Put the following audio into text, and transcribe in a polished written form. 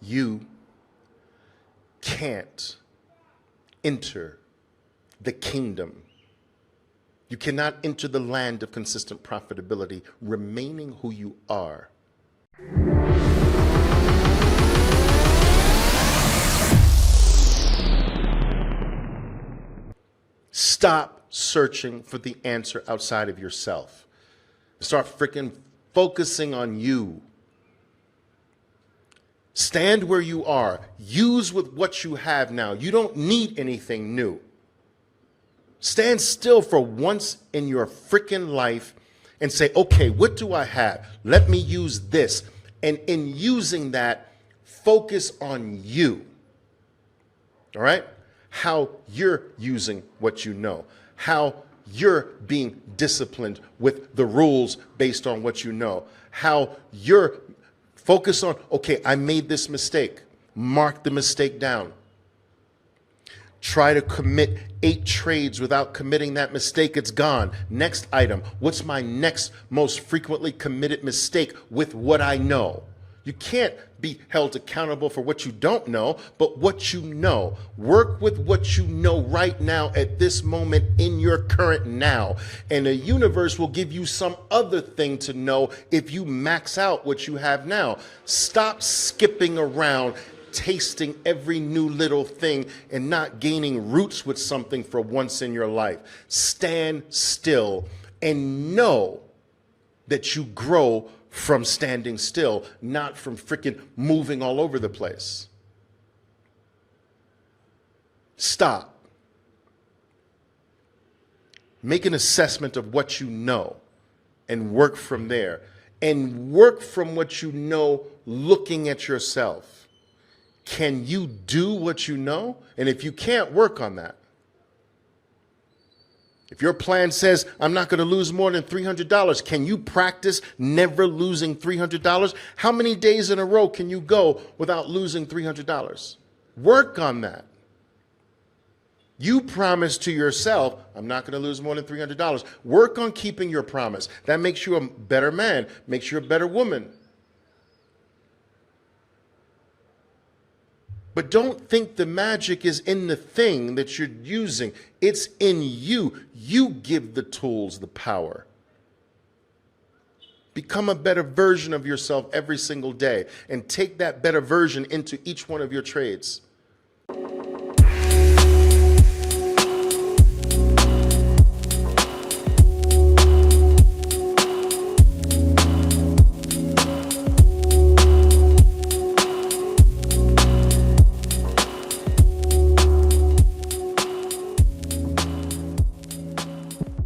You can't enter the kingdom. You cannot enter the land of consistent profitability remaining who you are. Stop searching for the answer outside of yourself. Start freaking focusing on you. Stand where you are. Use with what you have now. You don't need anything new. Stand still for once in your freaking life and say, okay, what do I have? Let me use this. And in using that, focus on you. All right? How you're using what you know. How you're being disciplined with the rules based on what you know. How you're focused on, okay, I made this mistake. Mark the mistake down. Try to commit 8 trades without committing that mistake. It's gone. Next item. What's my next most frequently committed mistake with what I know? You can't be held accountable for what you don't know, but what you know. Work with what you know right now at this moment in your current now. And the universe will give you some other thing to know if you max out what you have now. Stop skipping around, tasting every new little thing and not gaining roots with something for once in your life. Stand still and know that you grow from standing still, not from freaking moving all over the place. Stop. Make an assessment of what you know and work from there. And work from what you know looking at yourself. Can you do what you know? And if you can't, work on that. If your plan says, I'm not going to lose more than $300, can you practice never losing $300? How many days in a row can you go without losing $300? Work on that. You promise to yourself, I'm not going to lose more than $300. Work on keeping your promise. That makes you a better man, makes you a better woman. But don't think the magic is in the thing that you're using. It's in you. You give the tools the power. Become a better version of yourself every single day and take that better version into each one of your trades.